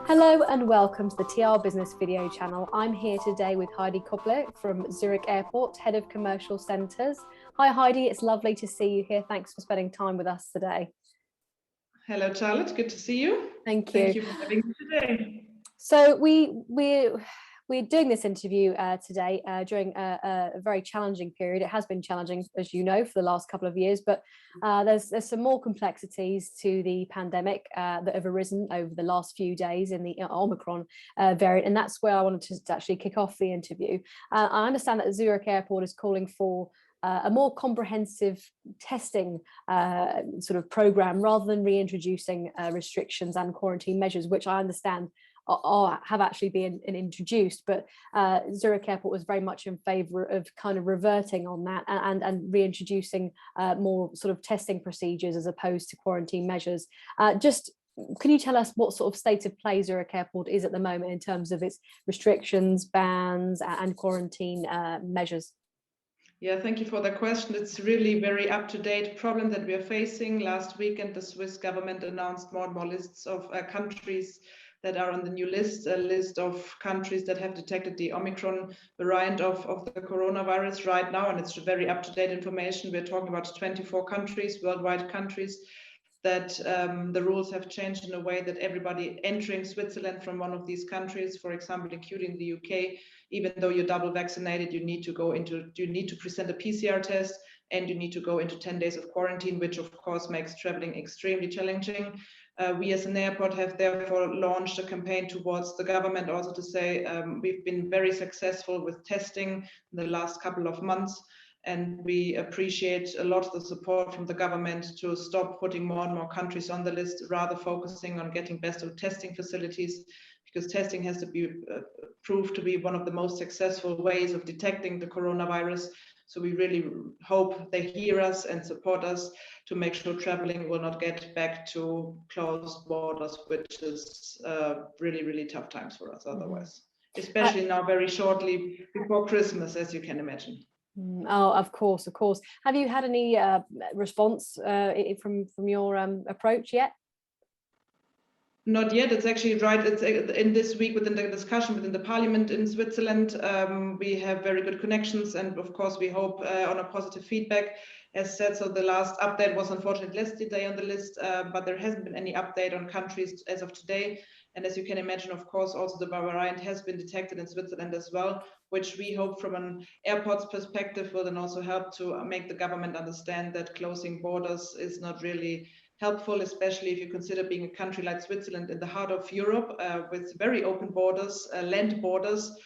Hello and welcome to the TRBusiness video channel. I'm here today with Heidi Köpple from Zurich Airport, Head of Commercial Centres. Hi Heidi, it's lovely to see you here. Thanks for spending time with us today. Hello Charlotte, good to see you. Thank you. Thank you for having me today. So we're doing this interview today during a very challenging period. It has been challenging, as you know, for the last couple of years, but there's some more complexities to the pandemic that have arisen over the last few days in the Omicron variant, and that's where I wanted to actually kick off the interview. I understand that Zurich Airport is calling for a more comprehensive testing sort of program rather than reintroducing restrictions and quarantine measures, which I understand have actually been introduced, but Zurich Airport was very much in favour of kind of reverting on that and reintroducing more sort of testing procedures as opposed to quarantine measures. Just can you tell us what sort of state of play Zurich Airport is at the moment in terms of its restrictions, bans and quarantine measures? Yeah, thank you for the question. It's really very up-to-date problem that we are facing. Last weekend, the Swiss government announced more and more lists of countries that are on the new list, a list of countries that have detected the Omicron variant of the coronavirus right now. And it's very up-to-date information. We're talking about 24 countries, worldwide countries, that the rules have changed in a way that everybody entering Switzerland from one of these countries, for example, including the UK, even though you're double vaccinated, you need to present a PCR test and you need to go into 10 days of quarantine, which of course makes traveling extremely challenging. We as an airport have therefore launched a campaign towards the government also to say we've been very successful with testing in the last couple of months, and we appreciate a lot of the support from the government to stop putting more and more countries on the list, rather focusing on getting better testing facilities, because testing has to be proved to be one of the most successful ways of detecting the coronavirus. So we really hope they hear us and support us to make sure traveling will not get back to closed borders, which is really, really tough times for us otherwise, especially now very shortly before Christmas, as you can imagine. Oh, of course, of course. Have you had any response from your approach yet? Not yet. It's actually right. It's in this week within the discussion within the parliament in Switzerland. We have very good connections, and of course we hope on a positive feedback. As said, so the last update was unfortunately yesterday on the list, but there hasn't been any update on countries as of today. And as you can imagine, of course, also the variant has been detected in Switzerland as well, which we hope from an airport's perspective will then also help to make the government understand that closing borders is not really helpful, especially if you consider being a country like Switzerland in the heart of Europe with very open borders, land borders,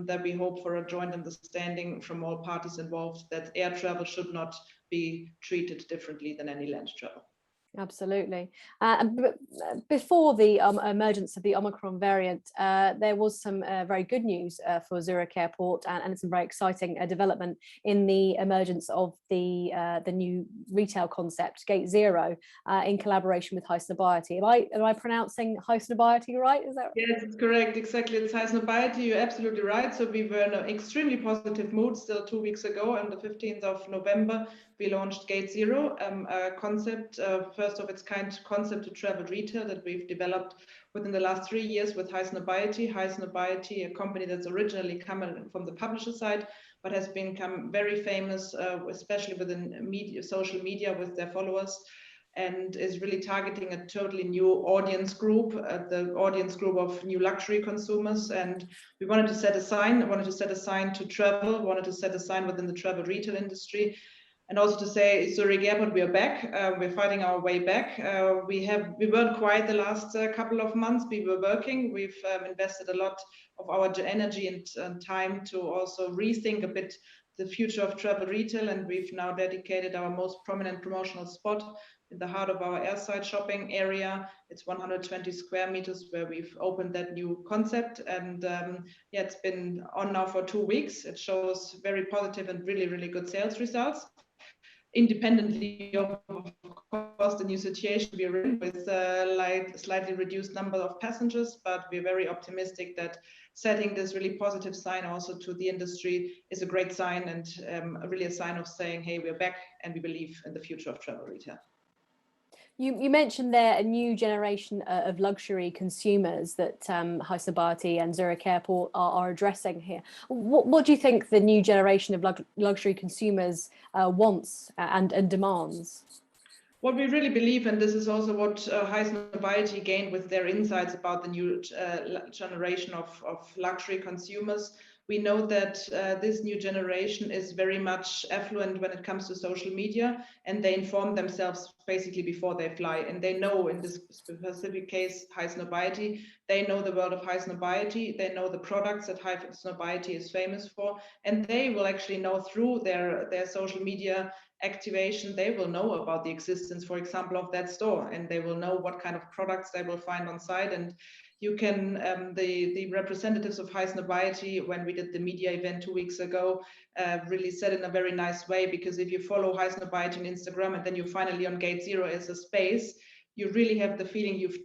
that we hope for a joint understanding from all parties involved that air travel should not be treated differently than any land travel. Absolutely. Before the emergence of the Omicron variant, there was some very good news for Zurich Airport and some very exciting development in the emergence of the new retail concept, Gate Zero, in collaboration with Highsnobiety. Am I pronouncing Highsnobiety right? Is that right? Yes, it's correct. Exactly. It's Highsnobiety. You're absolutely right. So we were in an extremely positive mood still 2 weeks ago. On the 15th of November, we launched Gate Zero, a concept, first of its kind concept to travel retail that we've developed within the last 3 years with Highsnobiety. Highsnobiety, a company that's originally coming from the publisher side, but has become very famous, especially within social media with their followers, and is really targeting a totally new audience group, the audience group of new luxury consumers. And we wanted to set a sign, to travel, wanted to set a sign within the travel retail industry. And also to say, Zurich Airport, we are back. We're fighting our way back. We weren't quiet the last couple of months. We were working. We've invested a lot of our energy and time to also rethink a bit the future of travel retail. And we've now dedicated our most prominent promotional spot in the heart of our airside shopping area. It's 120 square meters where we've opened that new concept. And yeah, it's been on now for 2 weeks. It shows very positive and really, really good sales results, independently of course, the new situation we're in with a slightly reduced number of passengers, but we're very optimistic that setting this really positive sign also to the industry is a great sign, and really a sign of saying, hey, we're back and we believe in the future of travel retail. You mentioned there a new generation of luxury consumers that Heidi and Zurich Airport are addressing here. What do you think the new generation of luxury consumers wants and demands? What we really believe, and this is also what Heidi gained with their insights about the new generation of luxury consumers. We know that this new generation is very much affluent when it comes to social media, and they inform themselves basically before they fly. And they know, in this specific case, Heidi, they know the world of Heidi, they know the products that Heidi is famous for, and they will actually know through their social media activation, they will know about the existence, for example, of that store, and they will know what kind of products they will find on site. And you can, the representatives of Heidi, when we did the media event 2 weeks ago, really said in a very nice way, because if you follow Heidi on Instagram and then you're finally on gate 0 as a space, you really have the feeling you've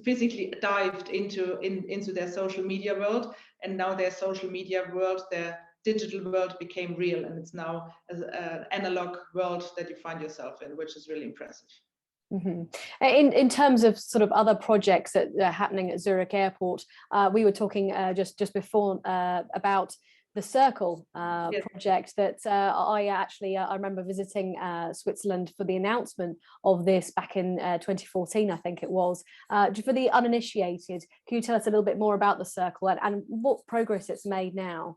physically dived into their social media world, and now their social media world, their digital world became real, and it's now an analog world that you find yourself in, which is really impressive. Mm-hmm. In terms of sort of other projects that are happening at Zurich Airport, we were talking just before about the Circle Yes. project that I remember visiting Switzerland for the announcement of this back in 2014, I think it was. For the uninitiated, can you tell us a little bit more about the Circle and what progress it's made now?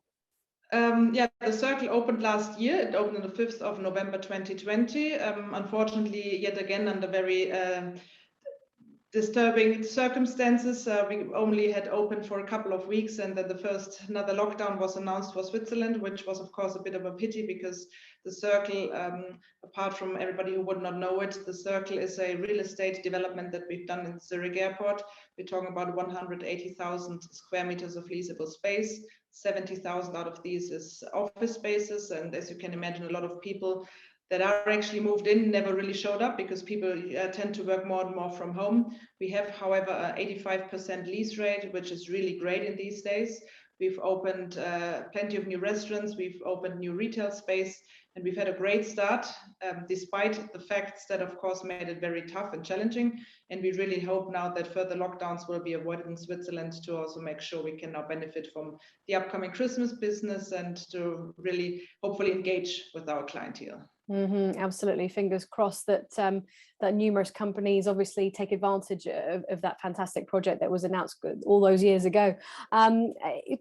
The Circle opened last year. It opened on the 5th of November 2020. Unfortunately, yet again, under very disturbing circumstances, we only had opened for a couple of weeks, and then another lockdown was announced for Switzerland, which was of course a bit of a pity, because the Circle, apart from everybody who would not know it, the Circle is a real estate development that we've done in Zurich Airport. We're talking about 180,000 square meters of leasable space. 70,000 out of these is office spaces, and as you can imagine, a lot of people that are actually moved in never really showed up, because people tend to work more and more from home. We have, however, an 85% lease rate, which is really great in these days. We've opened plenty of new restaurants, we've opened new retail space, and we've had a great start, despite the facts that of course made it very tough and challenging. And we really hope now that further lockdowns will be avoided in Switzerland, to also make sure we can now benefit from the upcoming Christmas business, and to really hopefully engage with our clientele. Mm-hmm, absolutely. Fingers crossed that that numerous companies obviously take advantage of that fantastic project that was announced all those years ago.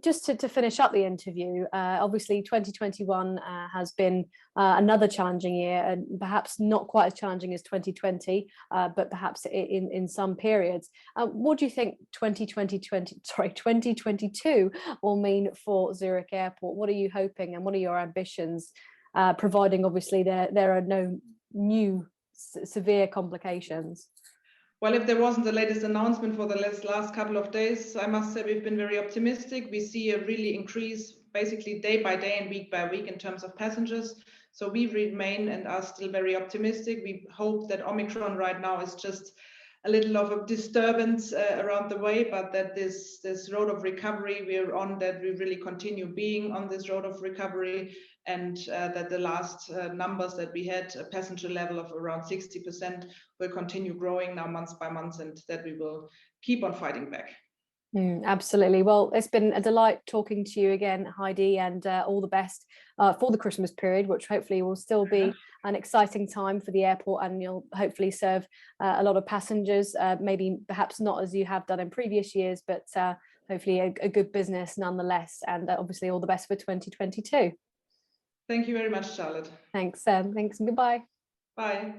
Just to finish up the interview, obviously 2021 has been another challenging year, and perhaps not quite as challenging as 2020, but perhaps in some periods. What do you think 2022 will mean for Zurich Airport? What are you hoping, and what are your ambitions? Providing obviously there are no new severe complications. Well, if there wasn't the latest announcement for the last couple of days, I must say we've been very optimistic. We see a really increase basically day by day and week by week in terms of passengers. So we remain and are still very optimistic. We hope that Omicron right now is just a little of a disturbance around the way, but that this road of recovery we're on, that we really continue being on this road of recovery, and that the last numbers that we had, a passenger level of around 60%, will continue growing now month by month, and that we will keep on fighting back. Absolutely. Well, it's been a delight talking to you again, Heidi, and all the best for the Christmas period, which hopefully will still be an exciting time for the airport, and you'll hopefully serve a lot of passengers, maybe perhaps not as you have done in previous years, but hopefully a good business nonetheless, and obviously all the best for 2022. Thank you very much, Charlotte. Thanks. Thanks and goodbye. Bye.